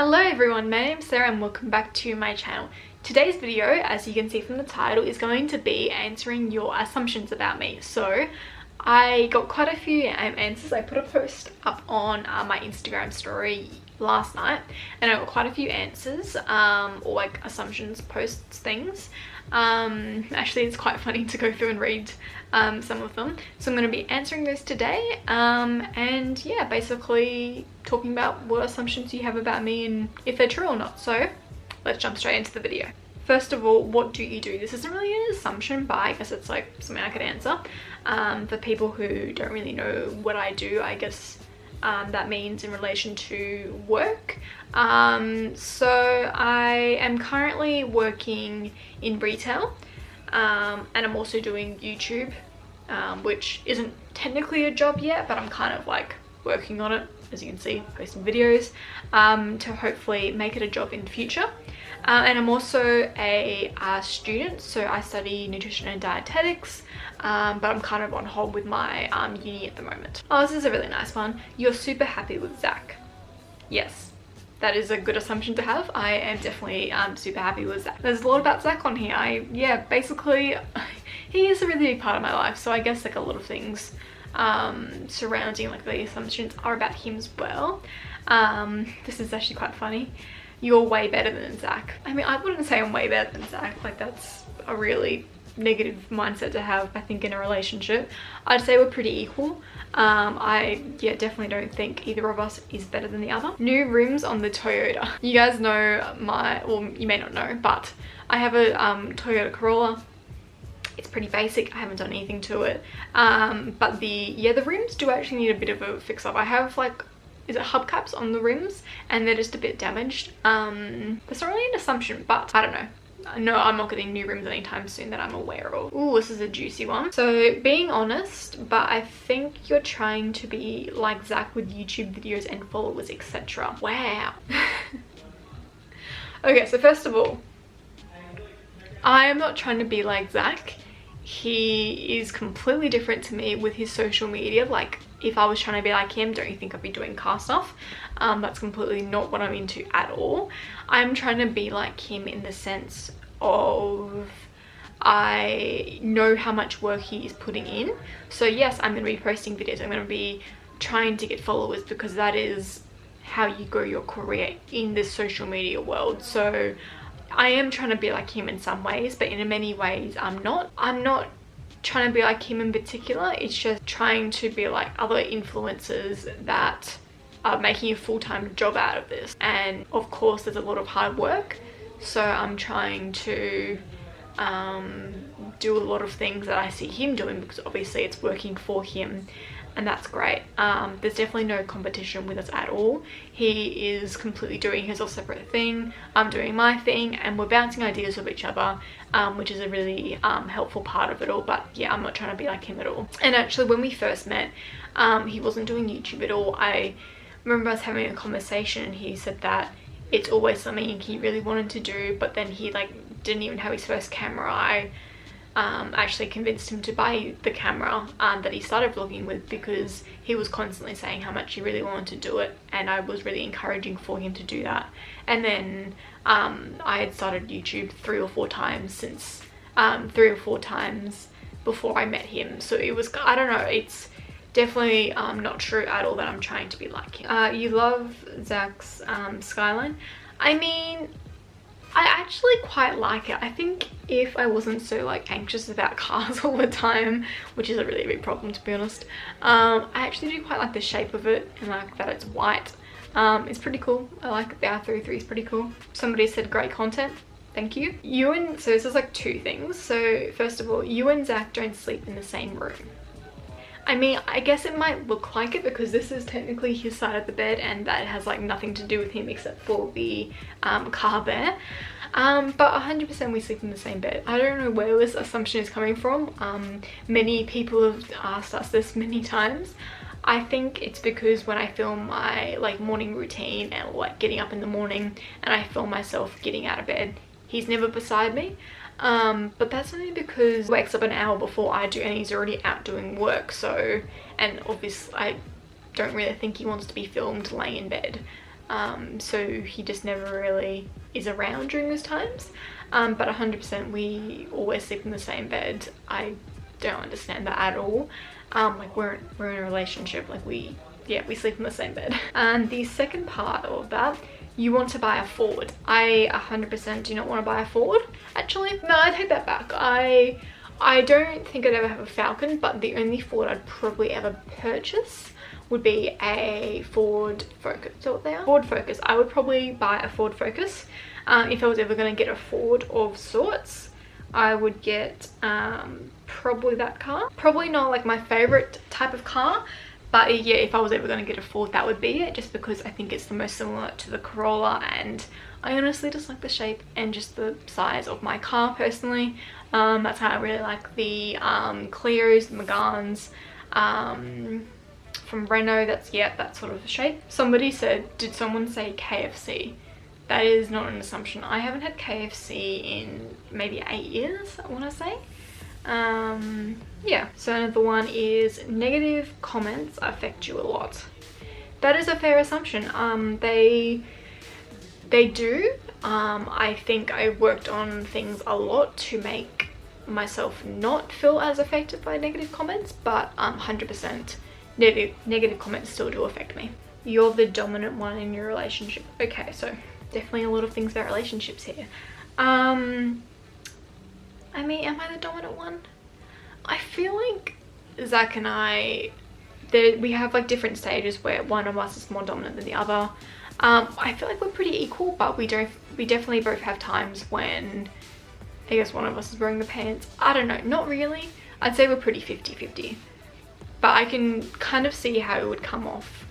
Hello everyone, my name's Sarah and welcome back to my channel. Today's video, as you can see from the title, is going to be answering your assumptions about me. So I got quite a few answers. I put a post up on my Instagram story last night and I got quite a few answers or like assumptions, posts, things. Actually it's quite funny to go through and read some of them, so I'm going to be answering those today and yeah, basically talking about what assumptions you have about me and if they're true or not. So let's jump straight into the video. First of all, what do you do? This isn't really an assumption, but I guess it's like something I could answer. For people who don't really know what I do, I guess that means in relation to work. So I am currently working in retail and I'm also doing YouTube, which isn't technically a job yet, but I'm kind of like working on it, as you can see, posting videos to hopefully make it a job in the future. And I'm also a student, so I study nutrition and dietetics, but I'm kind of on hold with my uni at the moment. Oh, this is a really nice one. You're super happy with Zach. Yes, that is a good assumption to have. I am definitely super happy with Zach. There's a lot about Zach on here. Yeah, basically he is a really big part of my life, so I guess like a lot of things surrounding like the assumptions are about him as well. This is actually quite funny. You're way better than Zach. I mean, I wouldn't say I'm way better than Zach. Like, that's a really negative mindset to have, I think, in a relationship. I'd say we're pretty equal. I definitely don't think either of us is better than the other. New rims on the Toyota. You guys know well, you may not know, but I have a Toyota Corolla. It's pretty basic. I haven't done anything to it. But the rims do actually need a bit of a fix up. I have like, is it hubcaps on the rims, and they're just a bit damaged. That's not really an assumption, but I don't know. No, I'm not getting new rims anytime soon that I'm aware of. Ooh, this is a juicy one. So being honest, but I think you're trying to be like Zach with YouTube videos and followers, etc. Wow. Okay, so first of all, I am not trying to be like Zach. He is completely different to me with his social media. Like, if I was trying to be like him, don't you think I'd be doing car stuff? That's completely not what I'm into at all. I'm trying to be like him in the sense of I know how much work he is putting in. So yes, I'm going to be posting videos. I'm going to be trying to get followers because that is how you grow your career in this social media world. So I am trying to be like him in some ways, but in many ways I'm not trying to be like him in particular. It's just trying to be like other influencers that are making a full-time job out of this. And of course there's a lot of hard work, so I'm trying to do a lot of things that I see him doing because obviously it's working for him, and that's great. There's definitely no competition with us at all. He is completely doing his own separate thing, I'm doing my thing, and we're bouncing ideas of each other, which is a really helpful part of it all. But yeah, I'm not trying to be like him at all. And actually when we first met, he wasn't doing YouTube at all. I remember us having a conversation and he said that it's always something he really wanted to do, but then he like didn't even have his first camera. I actually convinced him to buy the camera that he started vlogging with because he was constantly saying how much he really wanted to do it, and I was really encouraging for him to do that. And then I had started YouTube 3 or 4 times since 3 or 4 times before I met him. So it was, I don't know, it's definitely not true at all that I'm trying to be like him. You love Zach's Skyline. I mean, I actually quite like it. I think if I wasn't so like anxious about cars all the time, which is a really big problem to be honest, I actually do quite like the shape of it and like that it's white. It's pretty cool. I like it. The R33 is pretty cool. Somebody said great content. Thank you. So this is like 2 things. So first of all, you and Zach don't sleep in the same room. I mean, I guess it might look like it because this is technically his side of the bed and that has like nothing to do with him except for the car there. But 100% we sleep in the same bed. I don't know where this assumption is coming from. Many people have asked us this many times. I think it's because when I film my like morning routine and like getting up in the morning and I film myself getting out of bed, he's never beside me. But that's only because he wakes up an hour before I do and he's already out doing work. So, and obviously I don't really think he wants to be filmed laying in bed. So he just never really is around during those times. But 100% we always sleep in the same bed. I don't understand that at all. Like we're in a relationship, like we sleep in the same bed. And the second part of that, you want to buy a Ford. I 100% do not want to buy a Ford. Actually, no, I take that back. I don't think I'd ever have a Falcon, but the only Ford I'd probably ever purchase would be a Ford Focus. Is that what they are? Ford Focus. I would probably buy a Ford Focus. If I was ever going to get a Ford of sorts, I would get probably that car. Probably not like my favorite type of car, but yeah, if I was ever going to get a Ford, that would be it, just because I think it's the most similar to the Corolla, and I honestly just like the shape and just the size of my car personally. That's how I really like the Clios, the Meganes, from Renault. That's that sort of shape. Somebody said, did someone say KFC? That is not an assumption. I haven't had KFC in maybe 8 years, I want to say. Yeah, so another one is negative comments affect you a lot. That is a fair assumption. They do. I think I worked on things a lot to make myself not feel as affected by negative comments, but 100% negative comments still do affect me. You're the dominant one in your relationship. Okay, so definitely a lot of things about relationships here. I mean, am I the dominant one? I feel like Zach and I, we have like different stages where one of us is more dominant than the other. I feel like we're pretty equal, but we definitely both have times when I guess one of us is wearing the pants. I don't know, not really. I'd say we're pretty 50-50, but I can kind of see how it would come off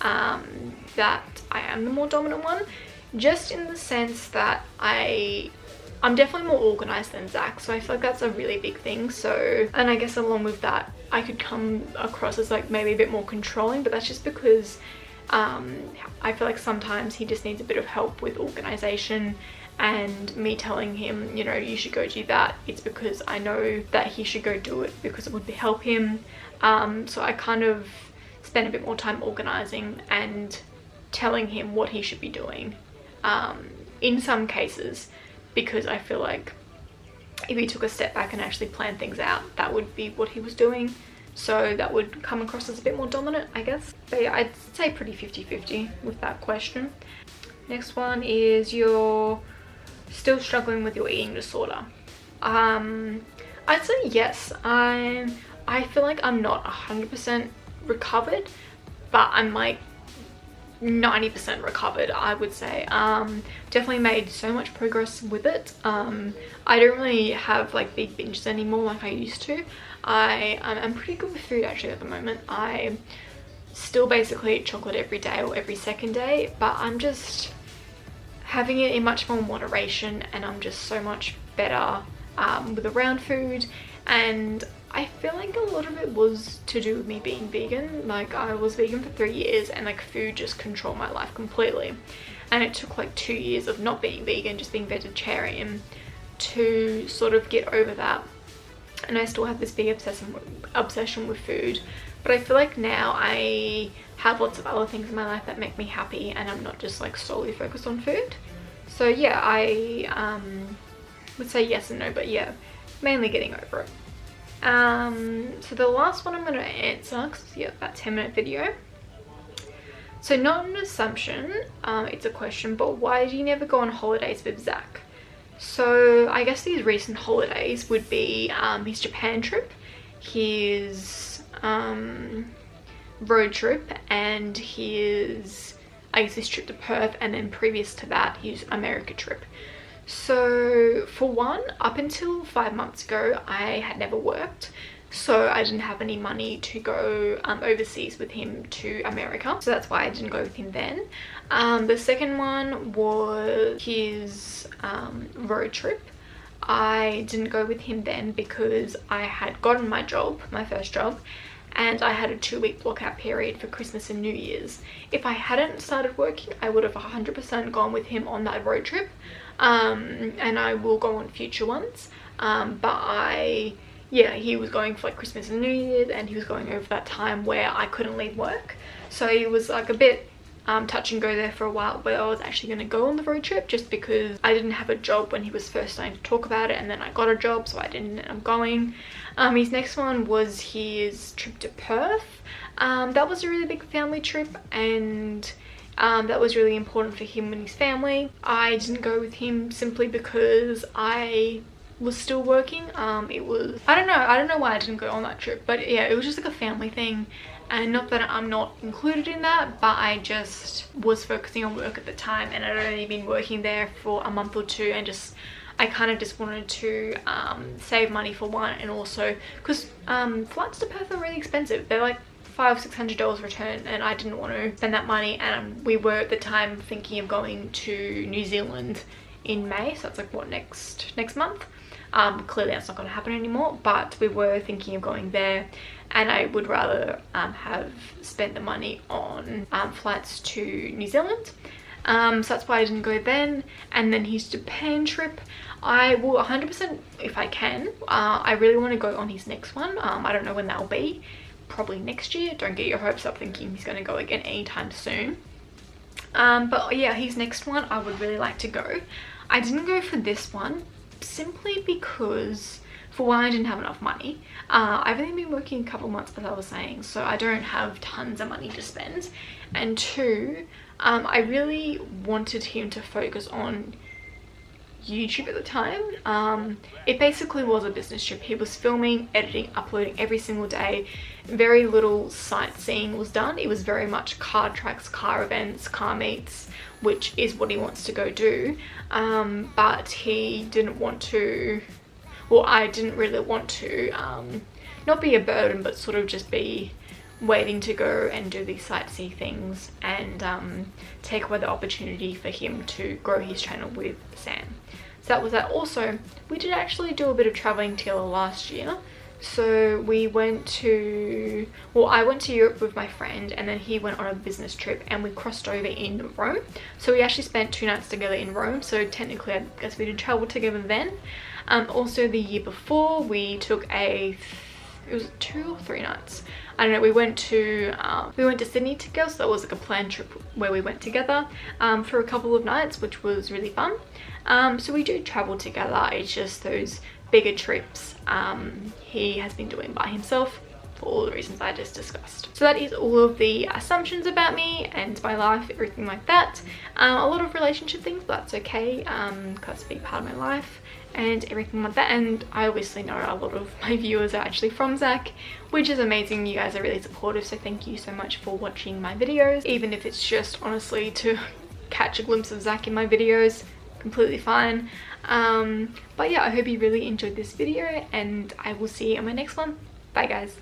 that I am the more dominant one, just in the sense that I'm definitely more organized than Zach, so I feel like that's a really big thing. So, and I guess along with that, I could come across as like maybe a bit more controlling, but that's just because I feel like sometimes he just needs a bit of help with organization, and me telling him, you know, you should go do that, it's because I know that he should go do it because it would help him. So I kind of spend a bit more time organizing and telling him what he should be doing in some cases, because I feel like if he took a step back and actually planned things out, that would be what he was doing. So that would come across as a bit more dominant, I guess. But yeah, I'd say pretty 50-50 with that question. Next one is, you're still struggling with your eating disorder. I'd say yes. I feel like I'm not 100% recovered, but I'm like 90% recovered, I would say. Definitely made so much progress with it. I don't really have like big binges anymore like I used to. I'm pretty good with food actually at the moment. I still basically eat chocolate every day or every second day, but I'm just having it in much more moderation, and I'm just so much better with around food. And I feel like a lot of it was to do with me being vegan. Like, I was vegan for 3 years, and like food just controlled my life completely. And it took like 2 years of not being vegan, just being vegetarian, to sort of get over that. And I still have this big obsession with food, but I feel like now I have lots of other things in my life that make me happy, and I'm not just like solely focused on food. So yeah, I would say yes and no, but yeah, mainly getting over it. So the last one I'm going to answer, because yeah, that 10-minute video. So not an assumption, it's a question, but why do you never go on holidays with Zach? So I guess these recent holidays would be his Japan trip, his road trip, and his, I guess, his trip to Perth, and then previous to that his America trip. So for one, up until 5 months ago, I had never worked, so I didn't have any money to go overseas with him to America, so that's why I didn't go with him then. The second one was his road trip. I didn't go with him then because I had gotten my job, my first job, and I had a 2-week blockout period for Christmas and New Year's. If I hadn't started working, I would have 100% gone with him on that road trip, and I will go on future ones, but he was going for like Christmas and New Year's, and he was going over that time where I couldn't leave work, so it was like a bit touch and go there for a while where I was actually going to go on the road trip, just because I didn't have a job when he was first starting to talk about it, and then I got a job, so I didn't end up going. His next one was his trip to Perth. That was a really big family trip, and that was really important for him and his family. I didn't go with him simply because I was still working. It was, I don't know why I didn't go on that trip, but yeah, it was just like a family thing. And not that I'm not included in that, but I just was focusing on work at the time, and I'd only been working there for a month or two, and I kind of just wanted to save money for one, and also because flights to Perth are really expensive. They're like $500-600 return, and I didn't want to spend that money. And we were at the time thinking of going to New Zealand in May, so that's like what, next month. Clearly that's not going to happen anymore, but we were thinking of going there, and I would rather have spent the money on flights to New Zealand. So that's why I didn't go then. And then his Japan trip, I will 100%, if I can, I really want to go on his next one. I don't know when that'll be, probably next year. Don't get your hopes up thinking he's going to go again anytime soon. But yeah, his next one I would really like to go. I didn't go for this one simply because, for one, I didn't have enough money. I've only been working a couple months, as I was saying, so I don't have tons of money to spend. And two, I really wanted him to focus on YouTube at the time. It basically was a business trip. He was filming, editing, uploading every single day. Very little sightseeing was done. It was very much car tracks, car events, car meets, which is what he wants to go do. But he didn't want to, well, I didn't really want to not be a burden, but sort of just be waiting to go and do these sightsee things, and take away the opportunity for him to grow his channel with Sam. So that was that. Also, we did actually do a bit of traveling together last year. So we went to, well, I went to Europe with my friend, and then he went on a business trip, and we crossed over in Rome. So we actually spent 2 nights together in Rome. So technically I guess we did travel together then. Also the year before we took it was 2 or 3 nights, I don't know, we went to Sydney together. So that was like a planned trip where we went together for a couple of nights, which was really fun. So we do travel together. It's just those bigger trips he has been doing by himself for all the reasons I just discussed. So that is all of the assumptions about me and my life, everything like that. A lot of relationship things, but that's okay, because it's a big part of my life and everything like that. And I obviously know a lot of my viewers are actually from Zach, which is amazing. You guys are really supportive, so thank you so much for watching my videos, even if it's just honestly to catch a glimpse of Zach in my videos. Completely fine. But yeah, I hope you really enjoyed this video, and I will see you in my next one. Bye guys.